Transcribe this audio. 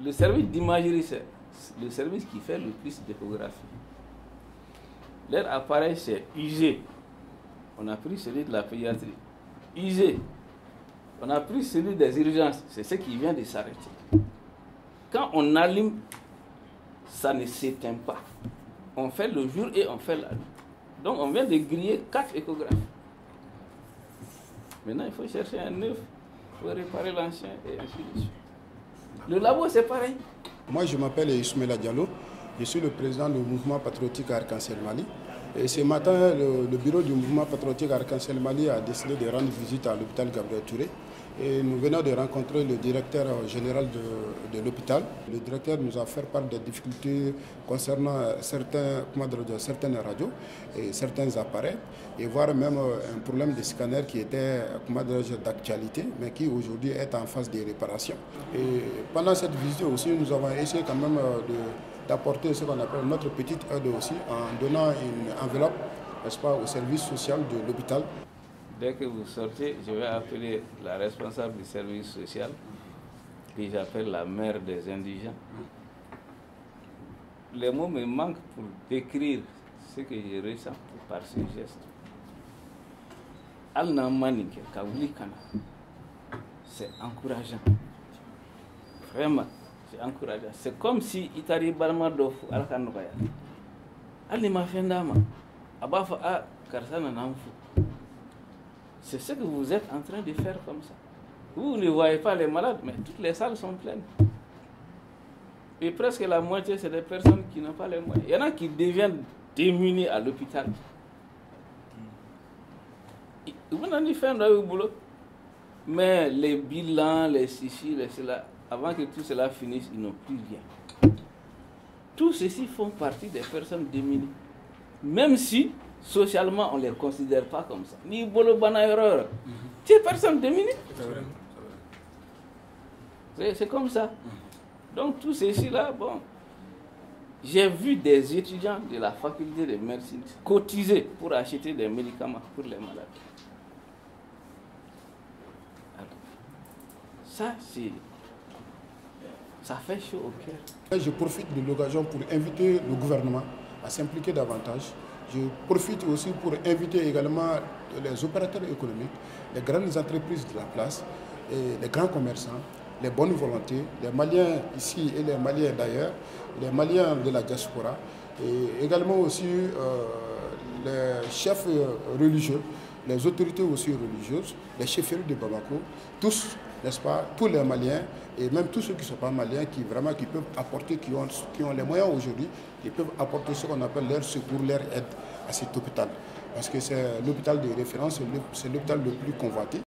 Le service d'imagerie, c'est le service qui fait le plus d'échographie. Leur appareil, c'est usé. On a pris celui de la pédiatrie. Usé. On a pris celui des urgences. C'est ce qui vient de s'arrêter. Quand on allume, ça ne s'éteint pas. On fait le jour et on fait la nuit. Donc on vient de griller 4 échographes. Maintenant, il faut chercher un neuf, il faut réparer l'ancien et ainsi de suite. Le labo, c'est pareil. Moi, je m'appelle Ismaïla Diallo. Je suis le président du mouvement patriotique Arc-en-Ciel Mali. Et ce matin, le bureau du mouvement patriotique Arc-en-Ciel Mali a décidé de rendre visite à l'hôpital Gabriel Touré. Et nous venons de rencontrer le directeur général de l'hôpital. Le directeur nous a fait part des difficultés concernant certaines radios et certains appareils, et voire même un problème de scanner qui était d'actualité, mais qui aujourd'hui est en phase de réparation. Et pendant cette visite aussi, nous avons essayé quand même d'apporter ce qu'on appelle notre petite aide aussi, en donnant une enveloppe, n'est-ce pas, au service social de l'hôpital. Dès que vous sortez, je vais appeler la responsable du service social, que j'appelle la mère des indigents. Les mots me manquent pour décrire ce que je ressens par ce geste. C'est encourageant. Vraiment, c'est encourageant. C'est comme si Itari Balma Dofu Alkanokaya. Alima Fendama. Abafa A Karsana Namfu. C'est ce que vous êtes en train de faire comme ça. Vous ne voyez pas les malades, mais toutes les salles sont pleines. Et presque la moitié, c'est des personnes qui n'ont pas les moyens. Il y en a qui deviennent démunis à l'hôpital. Vous n'avez fait un boulot. Mais les bilans, les ceci, les cela, avant que tout cela finisse, ils n'ont plus rien. Tous ceux-ci font partie des personnes démunies. Même si socialement, on ne les considère pas comme ça. Ni bolo bana erreur. Tu es personne démunie. C'est comme ça. Donc, tout ceci-là, bon. J'ai vu des étudiants de la faculté de médecine cotiser pour acheter des médicaments pour les malades. Alors, ça fait chaud au cœur. Je profite de l'occasion pour inviter le gouvernement à s'impliquer davantage. Je profite aussi pour inviter également les opérateurs économiques, les grandes entreprises de la place, et les grands commerçants, les bonnes volontés, les Maliens ici et les Maliens d'ailleurs, les Maliens de la diaspora, et également aussi les chefs religieux, les autorités aussi religieuses, les chefferies de Bamako, tous, n'est-ce pas, tous les Maliens, et même tous ceux qui ne sont pas Maliens, qui peuvent apporter, qui ont les moyens aujourd'hui, qui peuvent apporter ce qu'on appelle leur secours, leur aide à cet hôpital. Parce que c'est l'hôpital de référence, c'est l'hôpital le plus convoité.